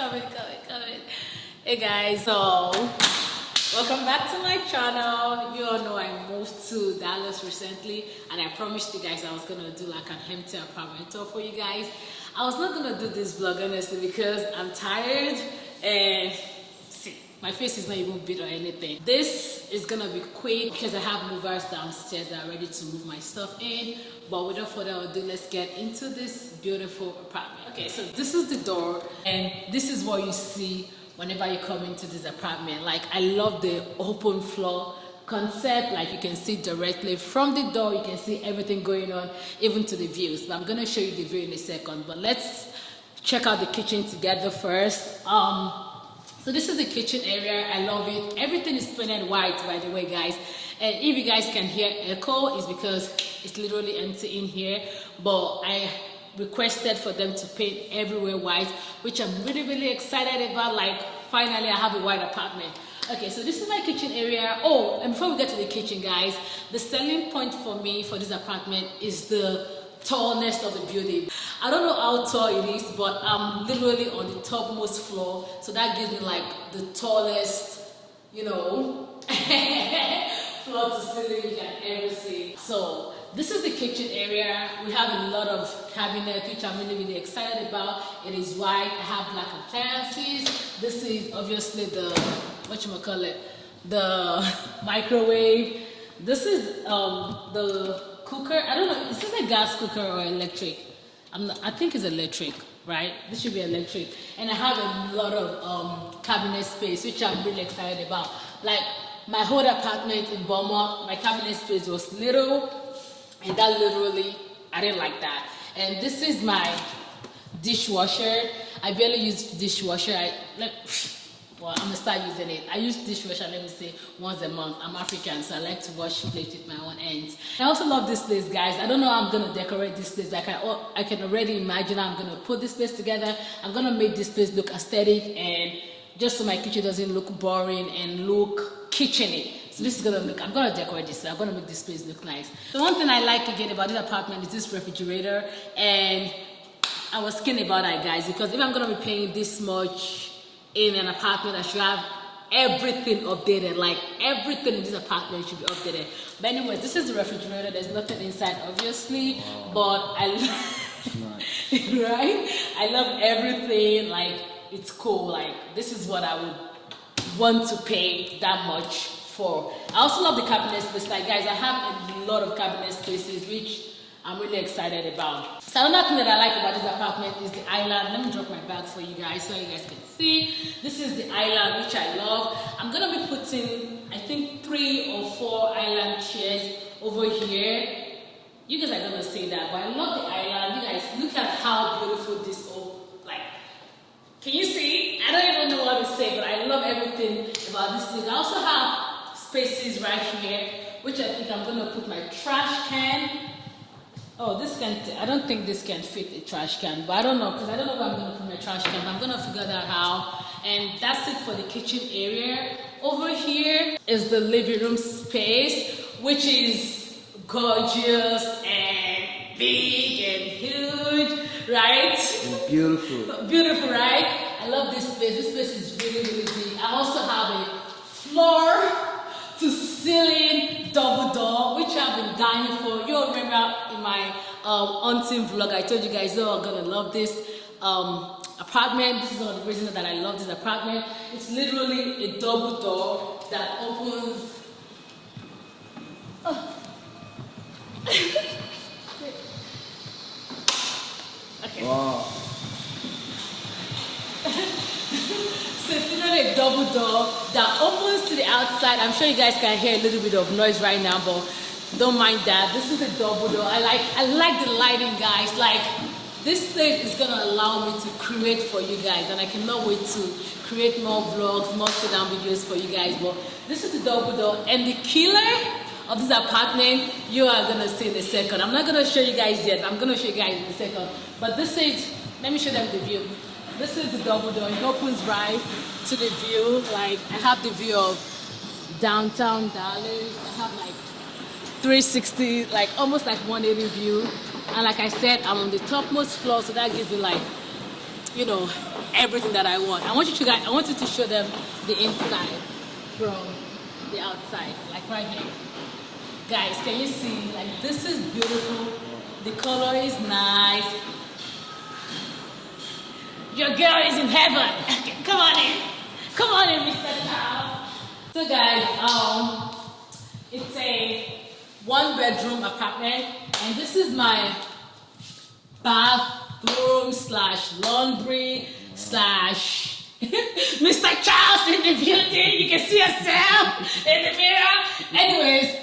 coming. Hey guys, so welcome back to my channel. You all know I moved to Dallas recently, and I promised you guys I was gonna do like an empty apartment tour for you guys. I was not gonna do this vlog honestly because I'm tired and see, my face is not even bit or anything. This is gonna be quick because I have movers downstairs that are ready to move my stuff in. But without further ado, let's get into this beautiful apartment. Okay, so this is the door, and this is what you see whenever you come into this apartment. Like, I love the open floor concept. Like, you can see directly from the door, you can see everything going on, even to the views. But I'm gonna show you the view in a second. But let's check out the kitchen together first. So this is the kitchen area. I love it. Everything is painted white, by the way, guys. And if you guys can hear echo, it's because it's literally empty in here. But I requested for them to paint everywhere white, which I'm really excited about. Like, finally I have a white apartment. Okay, so this is my kitchen area. Oh, and before we get to the kitchen, guys, the selling point for me for this apartment is the tallness of the building. I don't know how tall it is, but I'm literally on the topmost floor, so that gives me like the tallest, you know, floor to ceiling you can ever see. So this is the kitchen area. We have a lot of cabinets, which I'm really excited about. It is white. I have black appliances. This is obviously the whatchamacallit, the microwave. This is the cooker. I don't know, is this a gas cooker or electric? I think it's electric, right? This should be electric. And I have a lot of cabinet space, which I'm really excited about. Like, my whole apartment in Beaumont, my cabinet space was little, and that literally, I didn't like that. And this is my dishwasher. I barely use dishwasher. Well, I'm gonna start using it. I use dishwasher, let me say, once a month. I'm African, so I like to wash plates with my own hands. I also love this place, guys. I don't know how I'm gonna decorate this place, but I can already imagine how I'm gonna put this place together. I'm gonna make this place look aesthetic, and just so my kitchen doesn't look boring and look kitcheny. So this is gonna look, I'm gonna decorate this, so I'm gonna make this place look nice. The one thing I like again about this apartment is this refrigerator, and I was scared about that, guys, because if I'm gonna be paying this much in an apartment, I should have everything updated. Like, everything in this apartment should be updated. But anyways, this is the refrigerator. There's nothing inside, obviously. Wow. But I right? I love everything. Like, it's cool. Like, this is what I would want to pay that much for. I also love the cabinet space. Like, guys, I have a lot of cabinet spaces, which I'm really excited about. So another thing that I like about this apartment is the island. Let me drop my bag for you guys so you guys can see. This is the island, which I love. I'm gonna be putting, I think, 3 or 4 island chairs over here. You guys are gonna see that, but I love the island. You guys, look at how beautiful this like. Can you see? I don't even know what to say, but I love everything about this thing. I also have spaces right here, which I think I'm gonna put my trash can. Oh, this can, I don't think this can fit a trash can, but I don't know, because I don't know where I'm going to put my trash can, but I'm going to figure that out. And that's it for the kitchen area. Over here is the living room space, which is gorgeous and big and huge, right? And beautiful. Beautiful, right? I love this space. This space is really big. I also have a floor to ceiling double door, which I've been dying for. You all remember in my hunting vlog, I told you guys, oh, I'm gonna love this apartment. This is one of the reasons that I love this apartment. It's literally a double door that opens. Oh. Okay. Wow. So it's literally a double door that opens to the outside. I'm sure you guys can hear a little bit of noise right now, but don't mind that. This is a double door. I like the lighting, guys. Like, this place is gonna allow me to create for you guys, and I cannot wait to create more vlogs, more sit-down videos for you guys. But this is the double door, and the killer of this apartment you are gonna see in a second. I'm not gonna show you guys yet. I'm gonna show you guys in a second. But this is, let me show them the view. This is the double door. It opens right to the view. Like, I have the view of downtown Dallas. I have like 360, like almost like 180 view. And like I said, I'm on the topmost floor, so that gives me like you know, everything that I want. I want you to show them the inside from the outside, like right here. Guys, can you see? Like, this is beautiful. The color is nice. Your girl is in heaven. Come on in. Come on in, Mr. Charles. So guys, it's a 1-bedroom apartment, and this is my bathroom slash laundry slash Mr. Charles in the building. You can see yourself in the mirror. Anyways,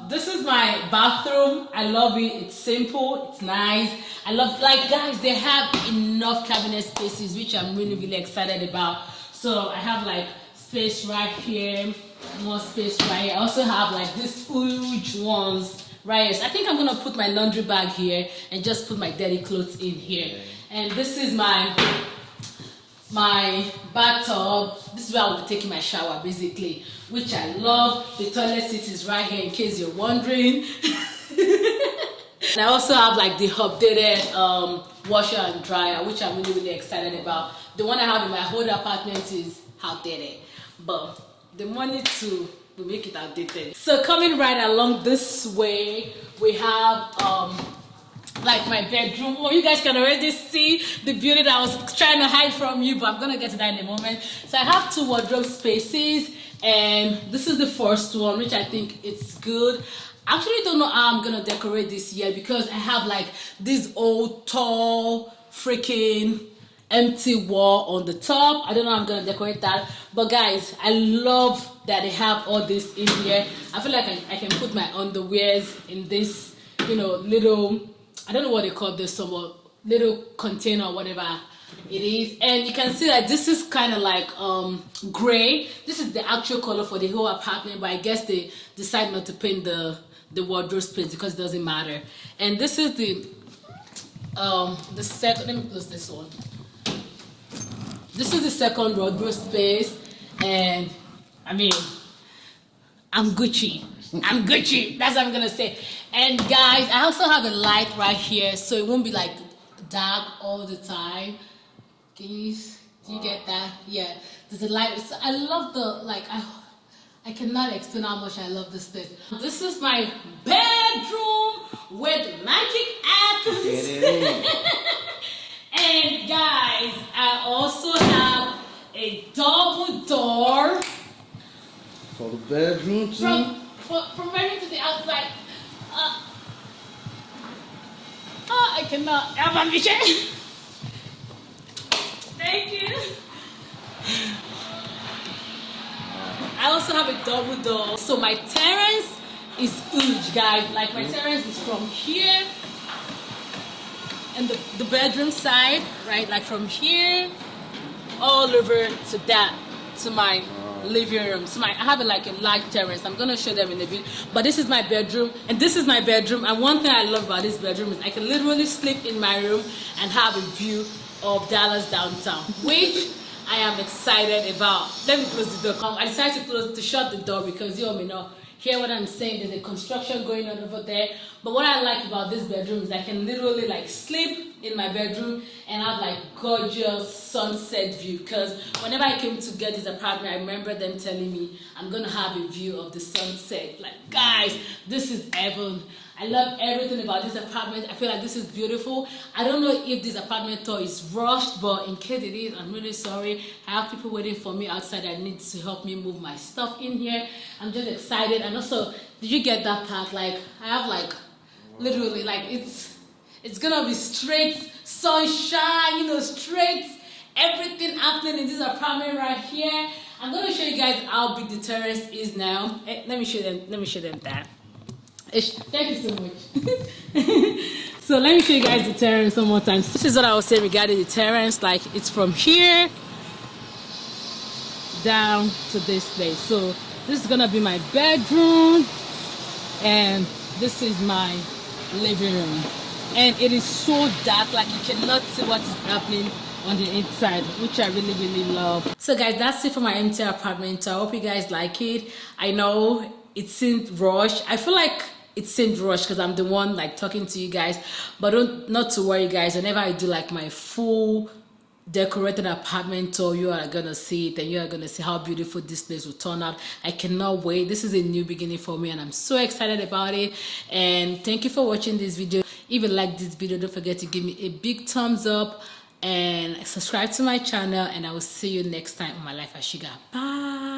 this is my bathroom. I love it. It's simple. It's nice. I love, like, guys, they have enough cabinet spaces, which I'm really excited about. So I have like space right here, more space right here. I also have like these huge ones right here. So I think I'm gonna put my laundry bag here and just put my dirty clothes in here. And this is my bathtub. This is where I'll be taking my shower, basically, which I love. The toilet seat is right here, in case you're wondering. And I also have like the updated washer and dryer, which I'm really excited about. The one I have in my whole apartment is outdated, but the money to make it outdated. So coming right along this way, we have like my bedroom. Oh, you guys can already see the beauty that I was trying to hide from you, but I'm gonna get to that in a moment. So I have 2 wardrobe spaces, and this is the first one, which I think it's good. I actually don't know how I'm gonna decorate this year, because I have like this old tall freaking empty wall on the top. I don't know how I'm gonna decorate that, but guys, I love that they have all this in here. I feel like I can put my underwears in this, you know, little, I don't know what they call this, some little container or whatever it is. And you can see that this is kind of like gray. This is the actual color for the whole apartment, but I guess they decide not to paint the wardrobe space because it doesn't matter. And this is the second, let me close this one. This is the second wardrobe space, and I mean, I'm Gucci. I'm Gucci. That's what I'm gonna say. And guys, I also have a light right here, so it won't be like dark all the time. Do you get that? Yeah, there's a light. So I love the, like, I cannot explain how much I love this place. This is my bedroom with magic apples. And guys, I also have a double door for the bedroom too. From bedroom to the outside. I cannot have a vision. Thank you. I also have a double door. So my terrace is huge, guys. Like, my terrace is from here, and the bedroom side, right? Like from here all over to that, to my living room. So I have like a large terrace. I'm gonna show them in a bit. But this is my bedroom, and this is my bedroom. And one thing I love about this bedroom is I can literally sleep in my room and have a view of Dallas downtown, which I am excited about. Let me close the door. I decided to shut the door because you all may not hear what I'm saying. There's a construction going on over there. But what I like about this bedroom is I can literally like sleep in my bedroom and have like gorgeous sunset view. Because whenever I came to get this apartment, I remember them telling me I'm gonna have a view of the sunset. Like, guys, this is heaven. I love everything about this apartment. I feel like this is beautiful. I don't know if this apartment tour is rushed, but in case it is, I'm really sorry. I have people waiting for me outside that need to help me move my stuff in here. I'm just excited. And also, did you get that part? Like, I have like, literally, like, it's gonna be straight sunshine, you know, straight everything happening in this apartment right here. I'm gonna show you guys how big the terrace is now. Let me show them that. Thank you so much. So let me show you guys the terrace one more time. This is what I was saying regarding the terrace. Like, it's from here down to this place. So this is gonna be my bedroom, and this is my living room. And it is so dark, like you cannot see what is happening on the inside, which I really love. So guys, that's it for my empty apartment. I hope you guys like it. I know it seemed rushed. I feel like it seemed rushed because I'm the one like talking to you guys, but not to worry, guys. Whenever I do like my full decorated apartment tour. You are gonna see it, and you are gonna see how beautiful this place will turn out. I cannot wait. This is a new beginning for me, and I'm so excited about it. And thank you for watching this video. If you like this video, don't forget to give me a big thumbs up and subscribe to my channel, and I will see you next time on My Life as Sugar. Bye.